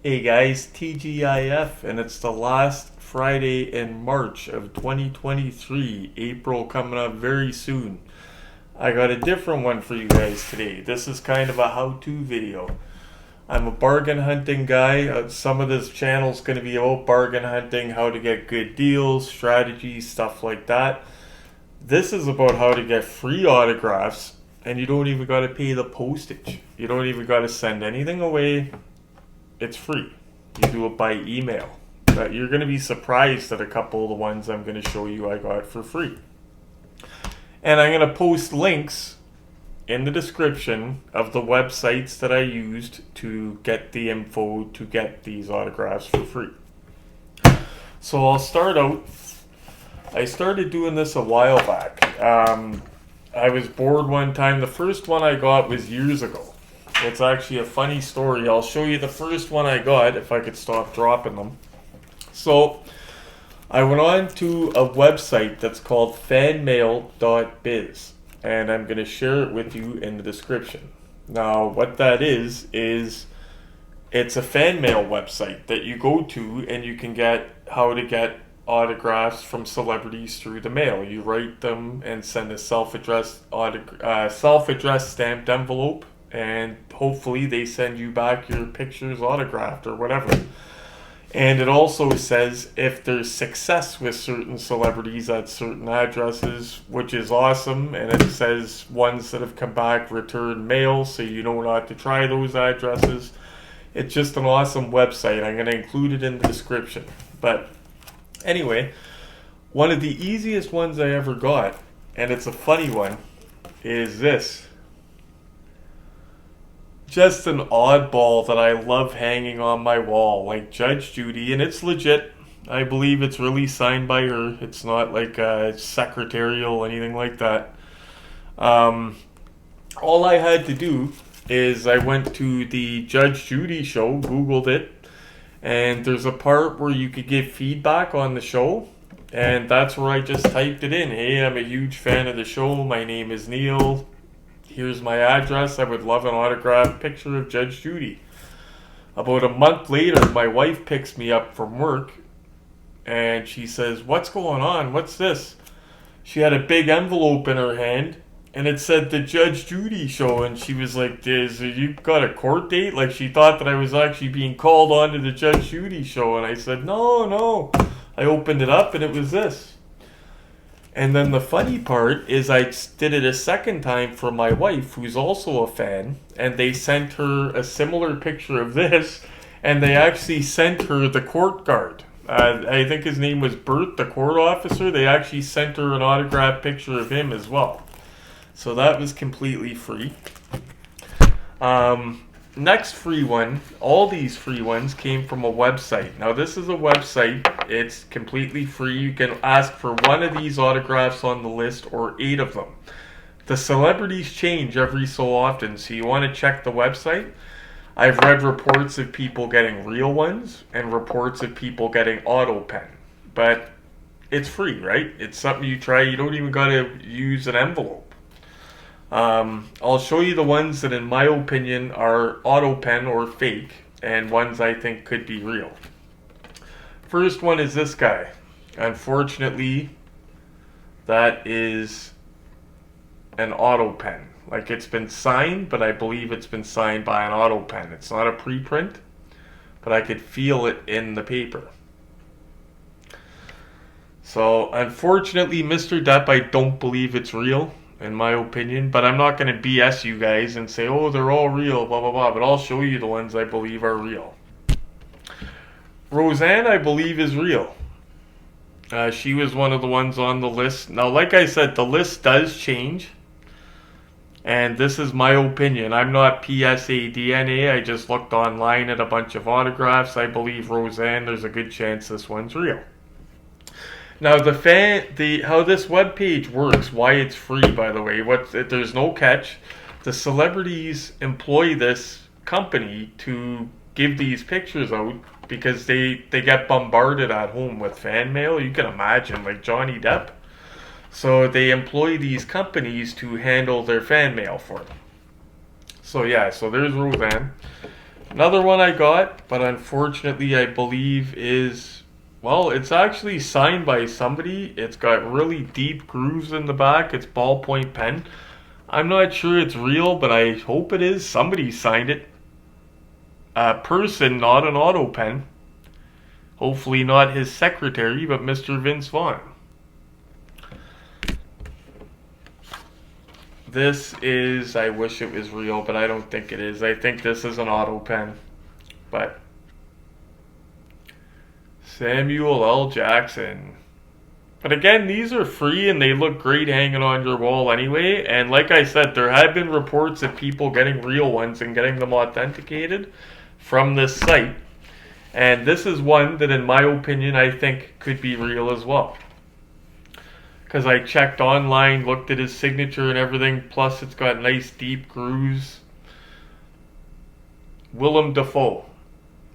Hey guys, TGIF, and it's the last Friday in March of 2023. April coming up very soon. I got a different one for you guys today. This is kind of a how-to video. I'm a bargain hunting guy. Some of this channel is going to be about bargain hunting, how to get good deals, strategies, stuff like that. This is about how to get free autographs, and you don't even got to pay the postage. You don't even got to send anything away. It's free. You do it by email. But you're going to be surprised at a couple of the ones I'm going to show you I got for free. And I'm going to post links in the description of the websites that I used to get the info to get these autographs for free. So I'll start out. I started doing this a while back. I was bored one time. The first one I got was years ago. It's actually a funny story. I'll show you the first one I got if I could stop dropping them. So I went on to a website that's called fanmail.biz, and I'm going to share it with you in the description. Now what that is it's a fan mail website that you go to and you can get how to get autographs from celebrities through the mail. You write them and send a self-addressed stamped envelope, and hopefully they send you back your pictures autographed or whatever. And it also says if there's success with certain celebrities at certain addresses, which is awesome. And it says ones that have come back return mail, so you know not to try those addresses. It's just an awesome website. I'm going to include it in the description. But anyway, one of the easiest ones I ever got, and it's a funny one, is this. Just an oddball that I love hanging on my wall, like Judge Judy, and it's legit. I believe it's really signed by her. It's not like secretarial, anything like that. All I had to do is I went to the Judge Judy show, Googled it, and there's a part where you could give feedback on the show, and that's where I just typed it in. Hey, I'm a huge fan of the show. My name is Neil. Here's my address. I would love an autographed picture of Judge Judy. About a month later, my wife picks me up from work and she says, "What's going on? What's this?" She had a big envelope in her hand and it said the Judge Judy show, and she was like, "You got a court date?" Like she thought that I was actually being called on to the Judge Judy show, and I said, No. I opened it up and it was this. And then the funny part is I did it a second time for my wife, who's also a fan, and they sent her a similar picture of this, and they actually sent her the court guard. I think his name was Bert, the court officer. They actually sent her an autographed picture of him as well. So that was completely free. Next free one, all these free ones came from a website. Now this is a website, it's completely free. You can ask for one of these autographs on the list or 8 of them. The celebrities change every so often, so you want to check the website. I've read reports of people getting real ones and reports of people getting auto pen. But it's free, right? It's something you try. You don't even got to use an envelope. I'll show you the ones that in my opinion are auto pen or fake, and ones I think could be real. First one is this guy. Unfortunately, that is an auto pen. Like it's been signed, but I believe it's been signed by an auto pen. It's not a preprint, but I could feel it in the paper. So unfortunately, Mr. Depp, I don't believe it's real, in my opinion, but I'm not going to BS you guys and say, oh, they're all real, blah, blah, blah, but I'll show you the ones I believe are real. Roseanne, I believe, is real. She was one of the ones on the list. Now, like I said, the list does change, and this is my opinion. I'm not PSA DNA. I just looked online at a bunch of autographs. I believe Roseanne, there's a good chance this one's real. Now how this webpage works, why it's free, by the way, there's no catch. The celebrities employ this company to give these pictures out because they get bombarded at home with fan mail. You can imagine, like Johnny Depp. So they employ these companies to handle their fan mail for them. So yeah, so there's Roseanne. Another one I got, but unfortunately I believe is, well, it's actually signed by somebody. It's got really deep grooves in the back. It's ballpoint pen. I'm not sure it's real, but I hope it is. Somebody signed it. A person, not an auto pen. Hopefully not his secretary, but Mr. Vince Vaughn. This is, I wish it was real, but I don't think it is. I think this is an auto pen. But Samuel L. Jackson. But again, these are free and they look great hanging on your wall anyway. And like I said, there have been reports of people getting real ones and getting them authenticated from this site. And this is one that, in my opinion, I think could be real as well. Because I checked online, looked at his signature and everything, plus it's got nice deep grooves. Willem Dafoe.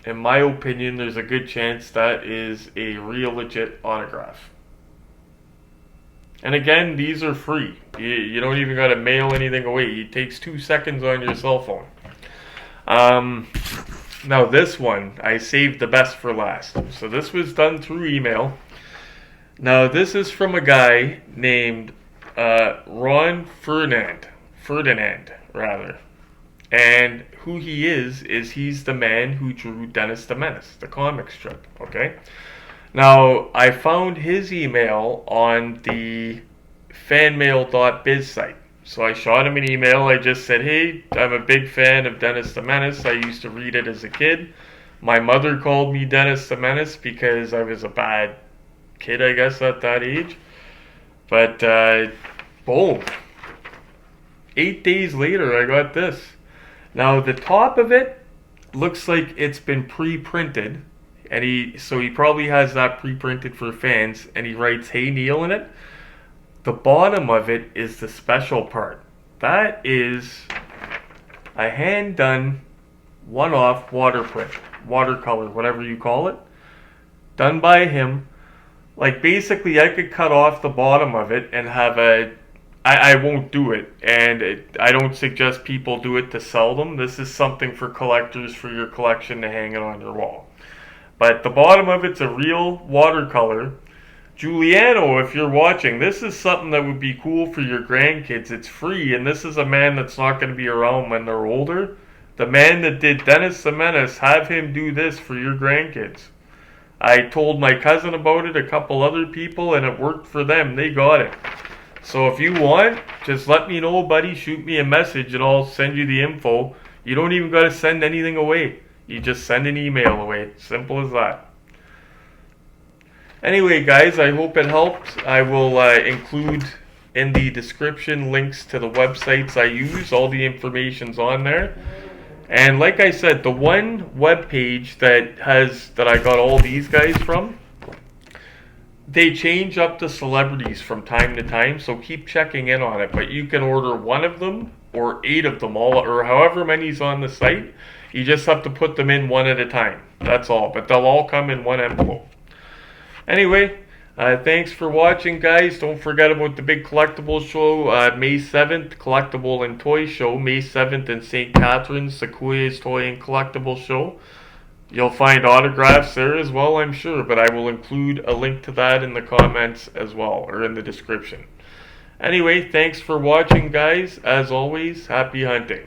In my opinion, there's a good chance that is a real legit autograph. And again, these are free. You don't even got to mail anything away. It takes 2 seconds on your cell phone. Now this one, I saved the best for last. So this was done through email. Now this is from a guy named Ron Ferdinand, and who he is he's the man who drew Dennis the Menace, the comic strip, okay? Now, I found his email on the fanmail.biz site. So I shot him an email. I just said, hey, I'm a big fan of Dennis the Menace. I used to read it as a kid. My mother called me Dennis the Menace because I was a bad kid, I guess, at that age. But, boom. 8 days later, I got this. Now, the top of it looks like it's been pre-printed. And he probably has that pre-printed for fans. And he writes, hey, Neil, in it. The bottom of it is the special part. That is a hand-done, one-off water print, watercolor, whatever you call it, done by him. Like, basically, I could cut off the bottom of it and have I won't do it, and I don't suggest people do it to sell them. This is something for collectors, for your collection to hang it on your wall. But the bottom of it's a real watercolor. Giuliano, if you're watching, this is something that would be cool for your grandkids. It's free, and this is a man that's not going to be around when they're older. The man that did Dennis the Menace, have him do this for your grandkids. I told my cousin about it, a couple other people, and it worked for them. They got it. So if you want, just let me know, buddy. Shoot me a message, and I'll send you the info. You don't even got to send anything away. You just send an email away. Simple as that. Anyway, guys, I hope it helped. I will include in the description links to the websites I use. All the information's on there. And like I said, the one web page that I got all these guys from, they change up the celebrities from time to time, so keep checking in on it. But you can order one of them or 8 of them, all, or however many's on the site. You just have to put them in one at a time. That's all. But they'll all come in one envelope. Anyway, thanks for watching, guys. Don't forget about the big collectible show, May 7th, Collectible and Toy Show, May 7th in St. Catharines, Sequoia's Toy and Collectible Show. You'll find autographs there as well, I'm sure, but I will include a link to that in the comments as well, or in the description. Anyway, thanks for watching, guys. As always, happy hunting.